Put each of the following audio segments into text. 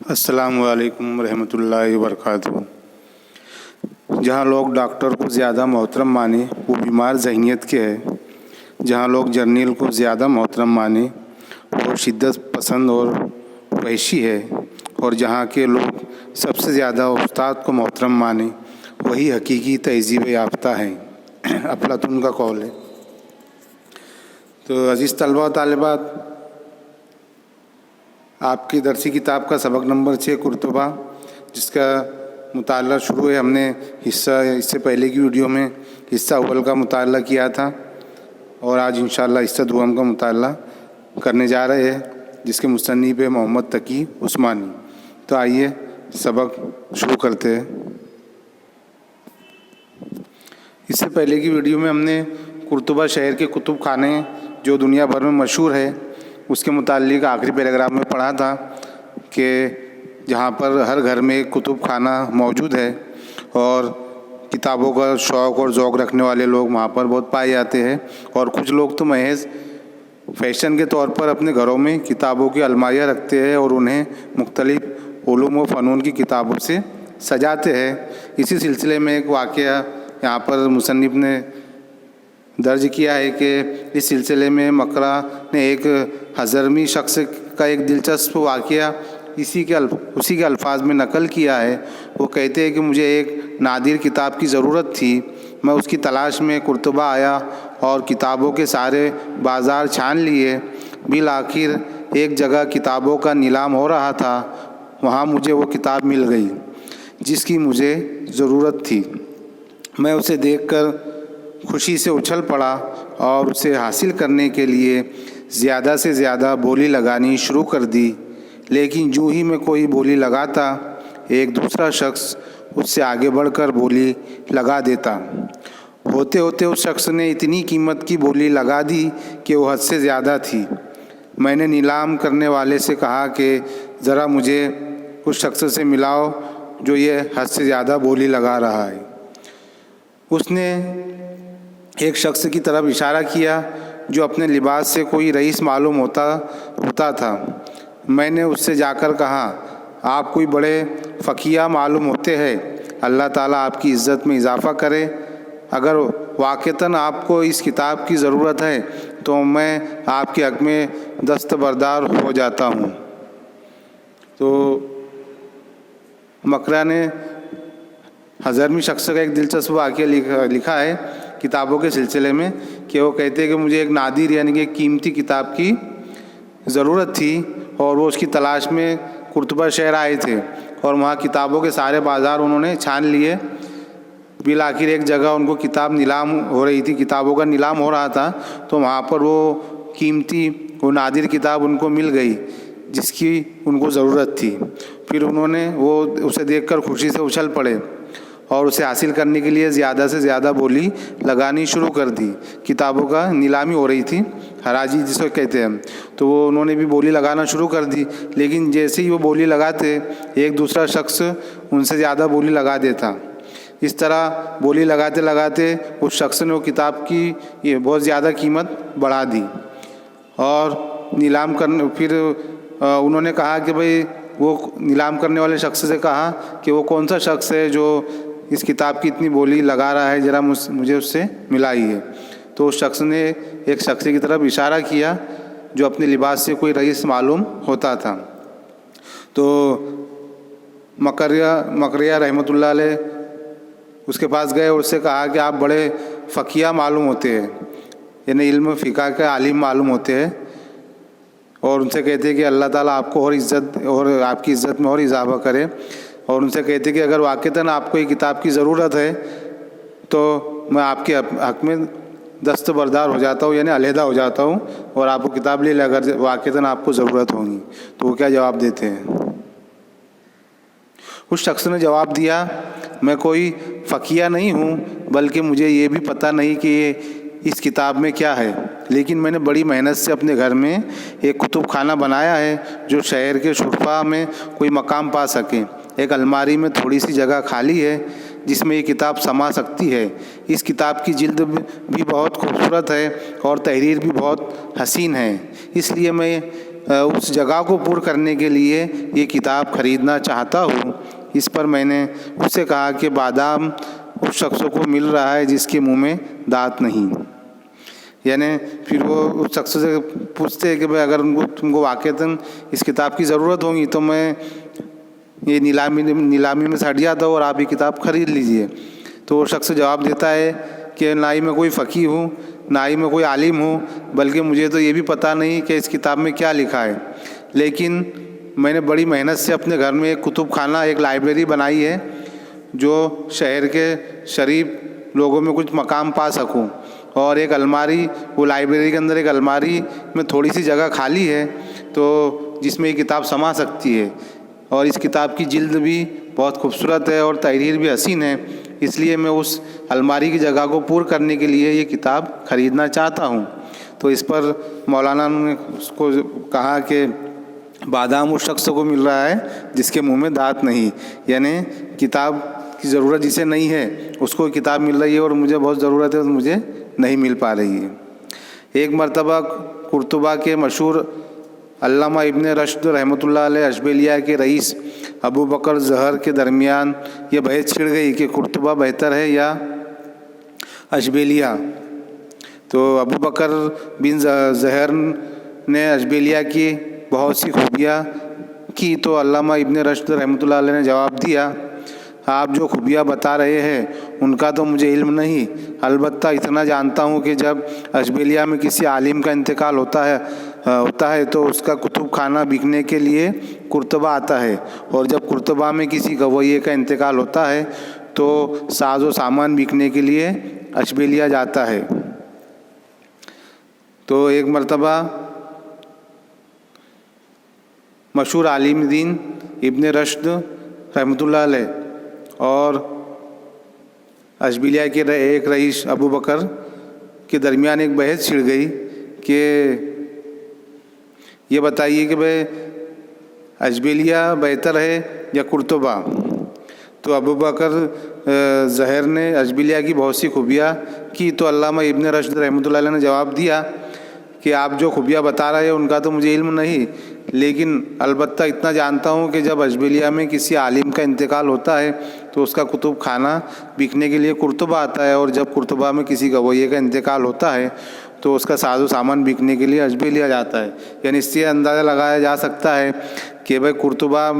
السلام علیکم ورحمۃ اللہ وبرکاتہ۔ جہاں لوگ ڈاکٹر کو زیادہ محترم مانے وہ بیمار ذہنیت کے ہے، جہاں لوگ جرنیل کو زیادہ محترم مانے وہ شدت پسند اور وحشی ہے، اور جہاں کے لوگ سب سے زیادہ استاد کو محترم مانے وہی حقیقی تہذیب یافتہ ہیں۔ افلاطون کا قول ہے۔ تو عزیز طلبہ و طالبات، آپ کی درسی کتاب کا سبق نمبر 6 قرطبہ، جس کا مطالعہ شروع ہے۔ ہم نے اس سے پہلے کی ویڈیو میں حصہ اول کا مطالعہ کیا تھا، اور آج انشاءاللہ حصہ دوم کا مطالعہ کرنے جا رہے ہیں، جس کے مصنف ہے محمد تقی عثمانی۔ تو آئیے سبق شروع کرتے ہیں۔ اس سے پہلے کی ویڈیو میں ہم نے قرطبہ شہر کے کتب خانے جو دنیا بھر میں مشہور ہے اس کے متعلق آخری پیراگراف میں پڑھا تھا کہ جہاں پر ہر گھر میں ایک کتب خانہ موجود ہے، اور کتابوں کا شوق اور ذوق رکھنے والے لوگ وہاں پر بہت پائے جاتے ہیں، اور کچھ لوگ تو محض فیشن کے طور پر اپنے گھروں میں کتابوں کی الماریاں رکھتے ہیں اور انہیں مختلف علوم و فنون کی کتابوں سے سجاتے ہیں۔ اسی سلسلے میں ایک واقعہ یہاں پر مصنف نے درج کیا ہے کہ اس سلسلے میں مقرہ نے ایک حضرمی شخص کا ایک دلچسپ واقعہ اسی کے الفاظ میں نقل کیا ہے۔ وہ کہتے ہیں کہ مجھے ایک نادر کتاب کی ضرورت تھی، میں اس کی تلاش میں قرطبہ آیا اور کتابوں کے سارے بازار چھان لیے۔ بالآخر ایک جگہ کتابوں کا نیلام ہو رہا تھا، وہاں مجھے وہ کتاب مل گئی جس کی مجھے ضرورت تھی۔ میں اسے دیکھ کر خوشی سے اچھل پڑا اور اسے حاصل کرنے کے لیے زیادہ سے زیادہ بولی لگانی شروع کر دی، لیکن جو ہی میں کوئی بولی لگاتا ایک دوسرا شخص اس سے آگے بڑھ کر بولی لگا دیتا۔ ہوتے ہوتے اس شخص نے اتنی قیمت کی بولی لگا دی کہ وہ حد سے زیادہ تھی۔ میں نے نیلام کرنے والے سے کہا کہ ذرا مجھے اس شخص سے ملاؤ جو یہ حد سے زیادہ بولی لگا رہا ہے۔ اس نے ایک شخص کی طرف اشارہ کیا جو اپنے لباس سے کوئی رئیس معلوم ہوتا تھا۔ میں نے اس سے جا کر کہا، آپ کوئی بڑے فقیہ معلوم ہوتے ہیں، اللہ تعالیٰ آپ کی عزت میں اضافہ کرے۔ اگر واقعتاً آپ کو اس کتاب کی ضرورت ہے تو میں آپ کے حق میں دستبردار ہو جاتا ہوں۔ تو مقرہ نے حضرمی شخص کا ایک دلچسپ واقعہ لکھا ہے کتابوں کے سلسلے میں کہ وہ کہتے ہیں کہ مجھے ایک نادر یعنی کہ قیمتی کتاب کی ضرورت تھی، اور وہ اس کی تلاش میں قرطبہ شہر آئے تھے، اور وہاں کتابوں کے سارے بازار انہوں نے چھان لیے۔ بالآخر ایک جگہ ان کو کتاب نیلام ہو رہی تھی، کتابوں کا نیلام ہو رہا تھا، تو وہاں پر وہ قیمتی وہ نادر کتاب ان کو مل گئی جس کی ان کو ضرورت تھی۔ پھر انہوں نے وہ اسے دیکھ کر خوشی سے اچھل پڑے اور اسے حاصل کرنے کے لیے زیادہ سے زیادہ بولی لگانی شروع کر دی۔ کتابوں کا نیلامی ہو رہی تھی، حراجی جس کو کہتے ہیں، تو وہ انہوں نے بھی بولی لگانا شروع کر دی، لیکن جیسے ہی وہ بولی لگاتے ایک دوسرا شخص ان سے زیادہ بولی لگا دیتا۔ اس طرح بولی لگاتے لگاتے اس شخص نے وہ کتاب کی یہ بہت زیادہ قیمت بڑھا دی، اور نیلام کرنے پھر انہوں نے کہا کہ بھئی وہ نیلام کرنے والے شخص سے کہا کہ وہ کون سا شخص ہے جو اس کتاب کی اتنی بولی لگا رہا ہے، ذرا مجھے اس سے ملائیے۔ تو اس شخص نے ایک شخص کی طرف اشارہ کیا جو اپنے لباس سے کوئی رئیس معلوم ہوتا تھا۔ تو مقریہ رحمۃ اللہ علیہ اس کے پاس گئے اور اس سے کہا کہ آپ بڑے فقیہ معلوم ہوتے ہیں، یعنی علم فقہ کے عالم معلوم ہوتے ہیں، اور ان سے کہتے ہیں کہ اللہ تعالیٰ آپ کو اور عزت اور آپ کی عزت میں اور اضافہ کرے، اور ان سے کہتے کہ اگر واقعتاً آپ کو یہ کتاب کی ضرورت ہے تو میں آپ کے حق میں دستبردار ہو جاتا ہوں، یعنی علیحدہ ہو جاتا ہوں، اور آپ کو کتاب لے لیں اگر واقعتاً آپ کو ضرورت ہوگی۔ تو وہ کیا جواب دیتے ہیں؟ اس شخص نے جواب دیا، میں کوئی فقیہ نہیں ہوں، بلکہ مجھے یہ بھی پتہ نہیں کہ اس کتاب میں کیا ہے، لیکن میں نے بڑی محنت سے اپنے گھر میں ایک کتب خانہ بنایا ہے جو شہر کے شرفا میں کوئی مقام پا سکے۔ ایک الماری میں تھوڑی سی جگہ خالی ہے جس میں یہ کتاب سما سکتی ہے۔ اس کتاب کی جلد بھی بہت خوبصورت ہے اور تحریر بھی بہت حسین ہے، اس لیے میں اس جگہ کو پور کرنے کے لیے یہ کتاب خریدنا چاہتا ہوں۔ اس پر میں نے اس سے کہا کہ بادام اس شخص کو مل رہا ہے جس کے منہ میں دانت نہیں۔ یعنی پھر وہ اس شخص سے پوچھتے ہیں کہ بھائی اگر تم کو واقعتاً اس کتاب کی ضرورت ہوگی تو میں یہ نیلامی میں سے ہٹ جاتا ہوں اور آپ یہ کتاب خرید لیجئے۔ تو وہ شخص جواب دیتا ہے کہ نہ ہی میں کوئی فقیہ ہوں، نہ ہی میں کوئی عالم ہوں، بلکہ مجھے تو یہ بھی پتہ نہیں کہ اس کتاب میں کیا لکھا ہے، لیکن میں نے بڑی محنت سے اپنے گھر میں ایک کتب خانہ، ایک لائبریری بنائی ہے جو شہر کے شریف لوگوں میں کچھ مقام پا سکوں، اور ایک الماری، وہ لائبریری کے اندر ایک الماری میں تھوڑی سی جگہ خالی ہے تو جس میں یہ کتاب سما سکتی ہے، اور اس کتاب کی جلد بھی بہت خوبصورت ہے اور تحریر بھی حسین ہے، اس لیے میں اس الماری کی جگہ کو پور کرنے کے لیے یہ کتاب خریدنا چاہتا ہوں۔ تو اس پر مولانا نے اس کو کہا کہ بادام اس شخص کو مل رہا ہے جس کے منہ میں دانت نہیں، یعنی کتاب کی ضرورت جسے نہیں ہے اس کو کتاب مل رہی ہے اور مجھے بہت ضرورت ہے تو مجھے نہیں مل پا رہی ہے۔ ایک مرتبہ قرطبہ کے مشہور علامہ ابن رشد رحمۃ اللہ علیہ اشبیلیہ کے رئیس ابو بکر زہر کے درمیان یہ بحث چھڑ گئی کہ قرطبہ بہتر ہے یا اشبیلیہ۔ تو ابو بکر بن زہر نے اشبیلیہ کی بہت سی خوبیاں کی تو علامہ ابن رشد رحمۃ اللہ علیہ نے جواب دیا، آپ جو خوبیاں بتا رہے ہیں ان کا تو مجھے علم نہیں، البتہ اتنا جانتا ہوں کہ جب اشبیلیہ میں کسی عالم کا انتقال ہوتا ہے تو اس کا کتب خانہ بکنے کے لیے قرطبہ آتا ہے، اور جب قرطبہ میں کسی گویے کا انتقال ہوتا ہے تو ساز و سامان بکنے کے لیے اشبیلیہ جاتا ہے۔ تو ایک مرتبہ مشہور عالم دین ابن رشد رحمۃ اللہ علیہ اور اشبیلیہ کے ایک رئیس ابو بکر کے درمیان ایک بحث چھڑ گئی کہ یہ بتائیے کہ بھائی اشبیلیہ بہتر ہے یا قرطبہ؟ تو ابو بکر زہر نے اشبیلیہ کی بہت سی خوبیاں کی تو علامہ ابن رشد رحمۃ اللہ علیہ نے جواب دیا کہ آپ جو خوبیاں بتا رہے ہیں ان کا تو مجھے علم نہیں، لیکن البتہ اتنا جانتا ہوں کہ جب اشبیلیہ میں کسی عالم کا انتقال ہوتا ہے تو اس کا کتب خانہ بکنے کے لیے قرطبہ آتا ہے، اور جب قرطبہ میں کسی گویے کا انتقال ہوتا ہے تو اس کا ساز و سامان بکنے کے لیے اشبیلیہ جاتا ہے۔ یعنی اس سے اندازہ لگایا جا سکتا ہے کہ بھائی قرطبہ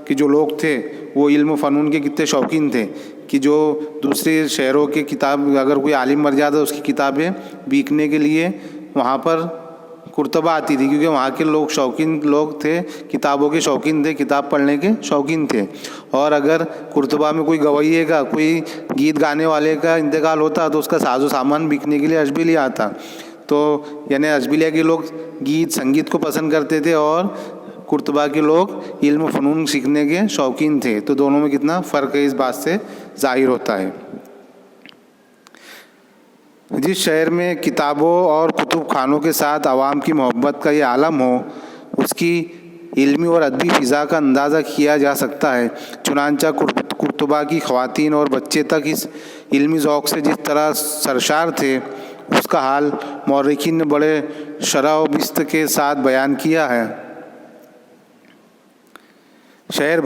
کے جو لوگ تھے وہ علم و فنون کے کتنے شوقین تھے کہ جو دوسرے شہروں کے کتاب، اگر کوئی عالم مر جاتا اس کی کتابیں بیچنے کے لیے وہاں پر قرطبہ آتی تھی، کیونکہ وہاں کے لوگ شوقین لوگ تھے، کتابوں کے شوقین تھے، کتاب پڑھنے کے شوقین تھے، اور اگر قرطبہ میں کوئی گویے کا، کوئی گیت گانے والے کا انتقال ہوتا تو اس کا ساز و سامان بیچنے کے لیے اشبیلیہ آتا۔ تو یعنی اشبیلیہ کے لوگ گیت سنگیت کو پسند کرتے تھے اور قرطبہ کے لوگ علم و فنون سیکھنے کے شوقین تھے، تو دونوں میں کتنا فرق ہے اس بات سے ظاہر ہوتا ہے۔ جس شہر میں کتابوں اور کتب خانوں کے ساتھ عوام کی محبت کا یہ عالم ہو، اس کی علمی اور ادبی فضا کا اندازہ کیا جا سکتا ہے۔ چنانچہ قرطبہ کی خواتین اور بچے تک اس علمی ذوق سے جس طرح سرشار تھے، اس کا حال مورخین نے بڑے شرح و بست کے ساتھ بیان کیا ہے۔ شہر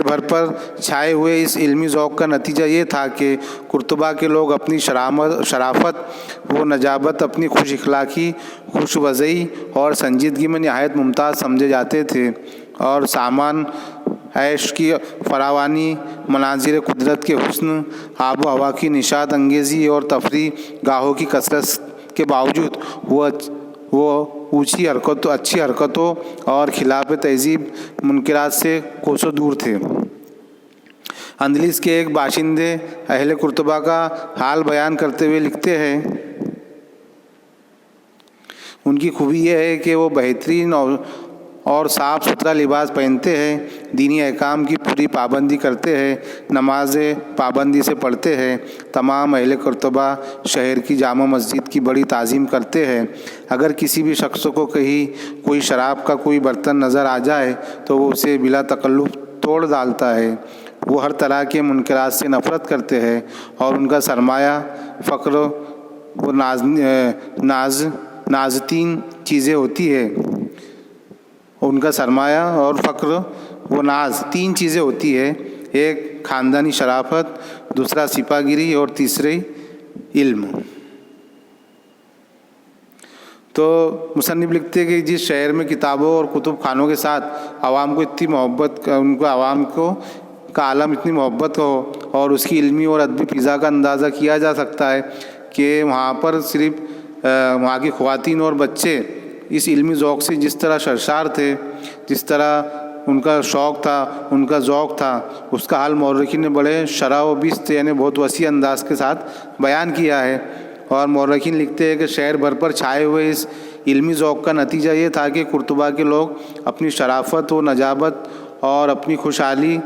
بھر پر چھائے ہوئے اس علمی ذوق کا نتیجہ یہ تھا کہ قرطبہ کے لوگ اپنی شرافت و نجابت، اپنی خوش اخلاقی، خوش وضعی اور سنجیدگی میں نہایت ممتاز سمجھے جاتے تھے، اور سامان عیش کی فراوانی، مناظر قدرت کے حسن، آب و ہوا کی نشاط انگیزی اور تفریح گاہوں کی کثرت کے باوجود وہ اچھی حرکتوں اور خلاف تہذیب منکرات سے کوسوں دور تھے۔ اندلس کے ایک باشندے اہل قرطبہ کا حال بیان کرتے ہوئے لکھتے ہیں، ان کی خوبی یہ ہے کہ وہ بہترین اور صاف ستھرا لباس پہنتے ہیں، دینی احکام کی پوری پابندی کرتے ہیں، نمازیں پابندی سے پڑھتے ہیں، تمام اہل قرطبہ شہر کی جامع مسجد کی بڑی تعظیم کرتے ہیں۔ اگر کسی بھی شخص کو کہیں کوئی شراب کا کوئی برتن نظر آ جائے تو وہ اسے بلا تکلف توڑ ڈالتا ہے۔ وہ ہر طرح کے منکرات سے نفرت کرتے ہیں، اور ان کا سرمایہ فقر و نازتین چیزیں ہوتی ہے۔ ان کا سرمایہ اور فقر و ناز، تین چیزیں ہوتی ہے، ایک خاندانی شرافت، دوسرا سپاہ گیری اور تیسری علم۔ تو مصنف لکھتے ہیں کہ جس شہر میں کتابوں اور کتب خانوں کے ساتھ عوام کو اتنی محبت، ان کو عوام کو کا عالم اتنی محبت ہو اور اس کی علمی اور ادبی فضا کا اندازہ کیا جا سکتا ہے کہ وہاں پر صرف وہاں کی خواتین اور بچے اس علمی ذوق سے جس طرح سرشار تھے، جس طرح ان کا شوق تھا، ان کا ذوق تھا، اس کا حال مورخین نے بڑے شرح و بست یعنی بہت وسیع انداز کے ساتھ بیان کیا ہے۔ اور مورخین لکھتے ہیں کہ شہر بھر پر چھائے ہوئے اس علمی ذوق کا نتیجہ یہ تھا کہ قرطبہ کے لوگ اپنی شرافت و نجابت اور اپنی خوشحالی،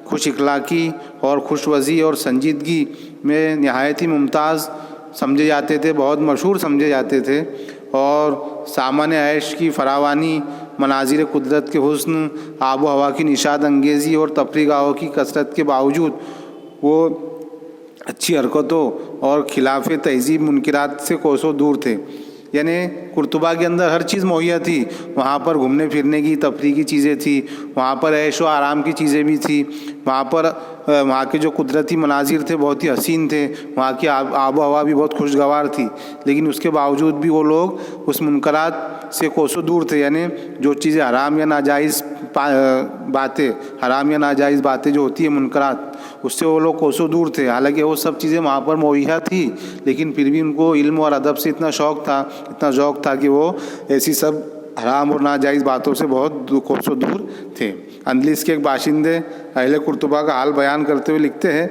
خوش اخلاقی اور خوش وضعی اور سنجیدگی میں نہایت ہی ممتاز سمجھے جاتے تھے، بہت مشہور سمجھے جاتے تھے، اور سامان عیش کی فراوانی، مناظر قدرت کے حسن، آب و ہوا کی نشاد انگیزی اور تفریح گاہوں کی کثرت کے باوجود وہ اچھی حرکتوں اور خلاف تہذیب منکرات سے کوسوں دور تھے۔ یعنی قرطبہ کے اندر ہر چیز مہیا تھی، وہاں پر گھومنے پھرنے کی تفریح کی چیزیں تھیں، وہاں پر عیش و آرام کی چیزیں بھی تھیں، وہاں کے جو قدرتی مناظر تھے بہت ہی حسین تھے، وہاں کی آب و ہوا بھی بہت خوشگوار تھی، لیکن اس کے باوجود بھی وہ لوگ اس منکرات سے کوسوں دور تھے۔ یعنی جو چیزیں حرام یا ناجائز باتیں جو ہوتی ہیں منکرات، اس سے وہ لوگ کوسوں دور تھے۔ حالانکہ وہ سب چیزیں وہاں پر مہیا تھی، لیکن پھر بھی ان کو علم اور ادب سے اتنا ذوق تھا کہ وہ ایسی سب حرام اور ناجائز باتوں سے بہت کوسوں دور تھے۔ اندلس کے ایک باشندے اہل قرطبہ کا حال بیان کرتے ہوئے لکھتے ہیں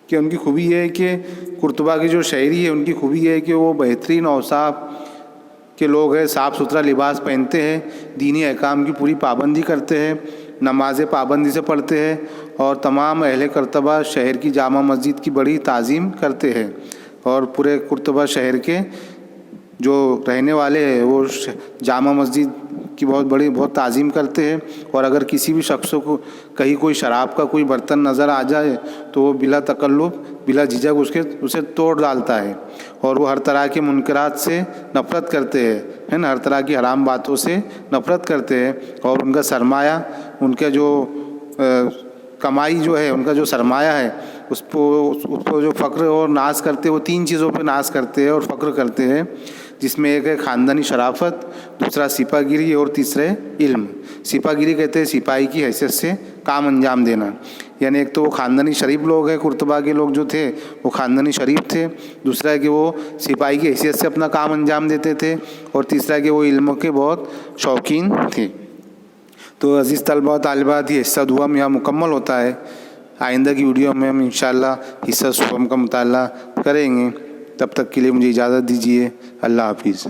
کہ ان کی خوبی یہ ہے کہ قرطبہ کے جو شہری ہیں ان کی خوبی یہ ہے کہ وہ بہترین اوصاف کے لوگ ہیں، صاف ستھرا لباس پہنتے ہیں، دینی احکام کی پوری پابندی کرتے ہیں، نمازیں پابندی سے پڑھتے ہیں، اور تمام اہل قرطبہ شہر کی جامع مسجد کی بڑی تعظیم کرتے ہیں، اور پورے قرطبہ شہر کے جو رہنے والے ہیں وہ جامع مسجد کی بہت تعظیم کرتے ہیں۔ اور اگر کسی بھی شخص کو کہیں کوئی شراب کا کوئی برتن نظر آ جائے تو وہ بلا تکلف، بلا جھجک اسے توڑ ڈالتا ہے، اور وہ ہر طرح کے منکرات سے نفرت کرتے ہیں، ہر طرح کی حرام باتوں سے نفرت کرتے ہیں، اور ان کا سرمایہ، ان کا جو کمائی جو ہے، ان کا جو سرمایہ ہے، اس کو جو فقر اور ناز کرتے ہیں، وہ تین چیزوں پہ ناز کرتے ہیں اور فقر کرتے ہیں، جس میں ایک ہے خاندانی شرافت، دوسرا سپاہ گیری اور تیسرے علم۔ سپاہ گیری کہتے ہیں سپاہی کی حیثیت سے کام انجام دینا، یعنی ایک تو وہ خاندانی شریف لوگ ہیں، قرطبہ کے لوگ جو تھے وہ خاندانی شریف تھے، دوسرا ہے کہ وہ سپاہی کی حیثیت سے اپنا کام انجام دیتے تھے، اور تیسرا ہے کہ وہ علم کے بہت شوقین تھے۔ تو عزیز طلبہ و طالبات، یہ حصہ دوم یہاں مکمل ہوتا ہے۔ آئندہ کی ویڈیو میں ہم انشاءاللہ حصہ سوم کا مطالعہ کریں گے۔ تب تک کے لیے مجھے اجازت دیجیے۔ اللہ حافظ۔